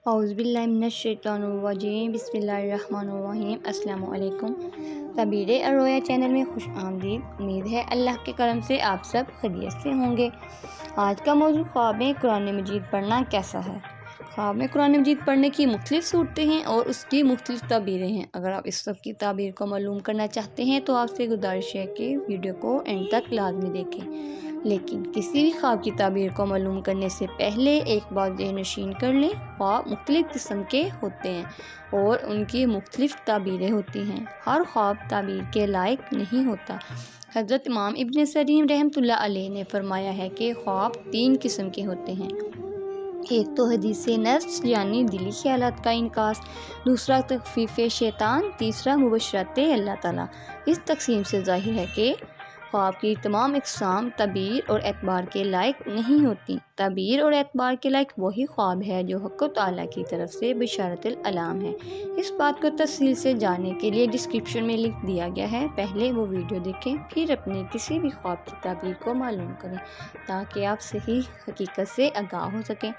اعوذ باللہ من الشیطان الرجیم بسم اللہ الرحمن الرحیم۔ السلام علیکم۔ تعبیر الرؤیا چینل میں خوش آمدید۔ امید ہے اللہ کے کرم سے آپ سب خیریت سے ہوں گے۔ آج کا موضوع خواب میں قرآن مجید پڑھنا کیسا ہے۔ خواب میں قرآن مجید پڑھنے کی مختلف صورتیں ہیں اور اس کی مختلف تعبیریں ہیں۔ اگر آپ اس سب کی تعبیر کو معلوم کرنا چاہتے ہیں تو آپ سے گزارش ہے کہ ویڈیو کو اینڈ تک لازمی دیکھیں، لیکن کسی بھی خواب کی تعبیر کو معلوم کرنے سے پہلے ایک بات ذہن نشین کر لیں۔ خواب مختلف قسم کے ہوتے ہیں اور ان کی مختلف تعبیریں ہوتی ہیں۔ ہر خواب تعبیر کے لائق نہیں ہوتا۔ حضرت امام ابن سیرین رحمۃ اللہ علیہ نے فرمایا ہے کہ خواب 3 قسم کے ہوتے ہیں۔ ایک تو حدیث نفس یعنی دلی خیالات کا انعکاس، دوسرا تخفیف شیطان، تیسرا مبشرات اللہ تعالیٰ۔ اس تقسیم سے ظاہر ہے کہ خواب کی تمام اقسام تعبیر اور اعتبار کے لائق نہیں ہوتی۔ تعبیر اور اعتبار کے لائق وہی خواب ہے جو حق تعالیٰ کی طرف سے بشارت العلام ہے۔ اس بات کو تفصیل سے جاننے کے لیے ڈسکرپشن میں لنک دیا گیا ہے، پہلے وہ ویڈیو دیکھیں پھر اپنی کسی بھی خواب کی تعبیر کو معلوم کریں تاکہ آپ صحیح حقیقت سے آگاہ ہو سکیں۔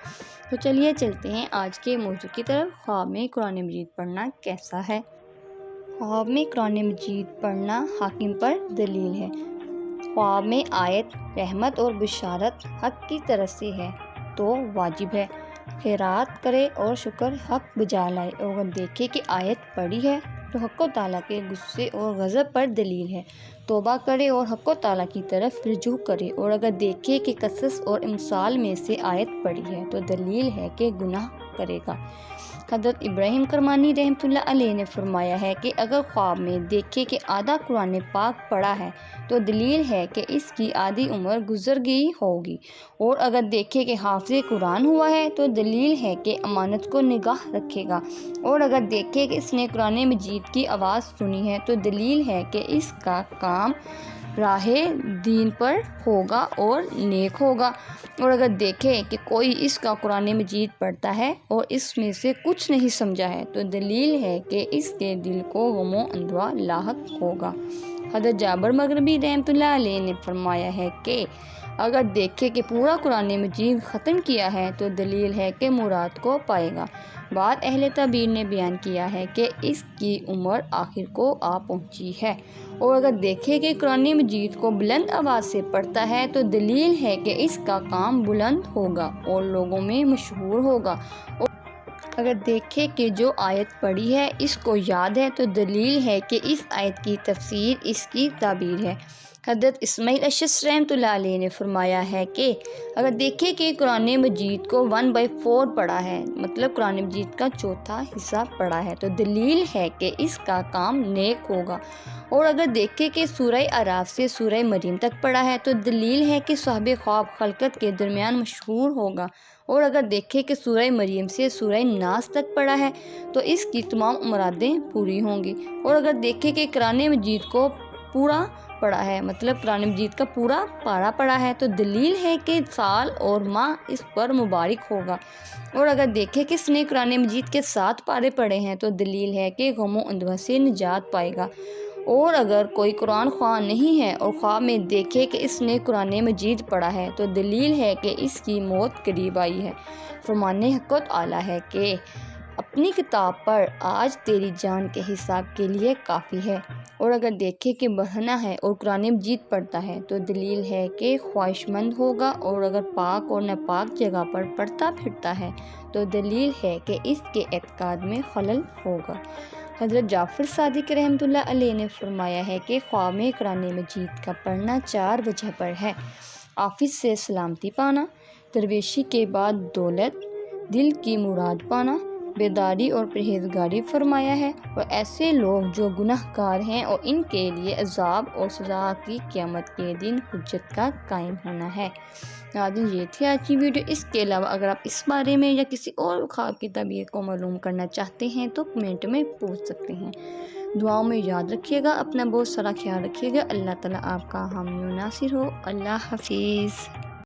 تو چلیے چلتے ہیں آج کے موضوع کی طرف۔ خواب میں قرآن مجید پڑھنا کیسا ہے۔ خواب میں قرآن مجید پڑھنا حاکم پر دلیل ہے۔ خواب میں آیت رحمت اور بشارت حق کی طرف سے ہے تو واجب ہے۔ خیرات کرے اور شکر حق بجا لائے، اور اگر دیکھے کہ آیت پڑھی ہے تو حق و تعالیٰ کے غصے اور غضب پر دلیل ہے۔ توبہ کرے اور حق و تعالیٰ کی طرف رجوع کرے، اور اگر دیکھے کہ قصص اور امثال میں سے آیت پڑھی ہے تو دلیل ہے کہ گناہ کرے گا۔ حضرت ابراہیم کرمانی رحمۃ اللہ علیہ نے فرمایا ہے کہ اگر خواب میں دیکھے کہ آدھا قرآن پاک پڑھا ہے تو دلیل ہے کہ اس کی آدھی عمر گزر گئی ہوگی، اور اگر دیکھے کہ حافظ قرآن ہوا ہے تو دلیل ہے کہ امانت کو نگاہ رکھے گا، اور اگر دیکھے کہ اس نے قرآن مجید کی آواز سنی ہے تو دلیل ہے کہ اس کا کام راہ دین پر ہوگا اور نیک ہوگا، اور اگر دیکھے کہ کوئی اس کا قرآن مجید پڑھتا ہے اور اس میں سے کچھ نہیں سمجھا ہے تو دلیل ہے کہ اس کے دل کو غم و اندوہ لاحق ہوگا۔ حضرت جابر مغربی رحمۃ اللہ علیہ نے فرمایا ہے کہ اگر دیکھے کہ پورا قرآن مجید ختم کیا ہے تو دلیل ہے کہ مراد کو پائے گا۔ بعض اہل تعبیر نے بیان کیا ہے کہ اس کی عمر آخر کو آ پہنچی ہے، اور اگر دیکھے کہ قرآن مجید کو بلند آواز سے پڑھتا ہے تو دلیل ہے کہ اس کا کام بلند ہوگا اور لوگوں میں مشہور ہوگا، اور اگر دیکھے کہ جو آیت پڑھی ہے اس کو یاد ہے تو دلیل ہے کہ اس آیت کی تفسیر اس کی تعبیر ہے۔ حضرت اسماعیل اشعث رحمۃ اللہ علیہ نے فرمایا ہے کہ اگر دیکھے کہ قرآن مجید کو 1/4 پڑھا ہے، مطلب قرآن مجید کا چوتھا حصہ پڑھا ہے تو دلیل ہے کہ اس کا کام نیک ہوگا، اور اگر دیکھے کہ سورہ اعراف سے سورہ مریم تک پڑھا ہے تو دلیل ہے کہ صاحب خواب خلقت کے درمیان مشہور ہوگا، اور اگر دیکھے کہ سورہ مریم سے سورہ ناس تک پڑھا ہے تو اس کی تمام مرادیں پوری ہوں گی، اور اگر دیکھے کہ قرآن مجید کو پورا پڑھا ہے، مطلب قرآن مجید کا پورا پارہ پڑھا ہے تو دلیل ہے کہ سال اور ماہ اس پر مبارک ہوگا، اور اگر دیکھے کہ اس نے قرآن مجید کے 7 پارے پڑھے ہیں تو دلیل ہے کہ غم و اندوہ سے نجات پائے گا، اور اگر کوئی قرآن خواہ نہیں ہے اور خواب میں دیکھے کہ اس نے قرآن مجید پڑھا ہے تو دلیل ہے کہ اس کی موت قریب آئی ہے۔ فرمان حق تعالیٰ ہے کہ اپنی کتاب پر آج تیری جان کے حساب کے لیے کافی ہے، اور اگر دیکھے کہ بڑھنا ہے اور قرآن مجید پڑھتا ہے تو دلیل ہے کہ خواہش مند ہوگا، اور اگر پاک اور ناپاک جگہ پر پڑھتا پھرتا ہے تو دلیل ہے کہ اس کے اعتقاد میں خلل ہوگا۔ حضرت جعفر صادق رحمۃ اللہ علیہ نے فرمایا ہے کہ خواب میں قرآن مجید کا پڑھنا 4 وجہ پر ہے۔ آفت سے سلامتی پانا، درویشی کے بعد دولت، دل کی مراد پانا، بیداری اور پرہیزگاری فرمایا ہے، اور ایسے لوگ جو گناہ گار ہیں اور ان کے لیے عذاب اور سزا کی قیامت کے دن حجت کا قائم ہونا ہے۔ ناظرین، یہ تھی آج کی ویڈیو۔ اس کے علاوہ اگر آپ اس بارے میں یا کسی اور خواب کی تعبیر کو معلوم کرنا چاہتے ہیں تو کمنٹ میں پوچھ سکتے ہیں۔ دعاؤں میں یاد رکھیے گا، اپنا بہت سارا خیال رکھیے گا۔ اللہ تعالیٰ آپ کا حامی و ناصر ہو۔ اللہ حافظ۔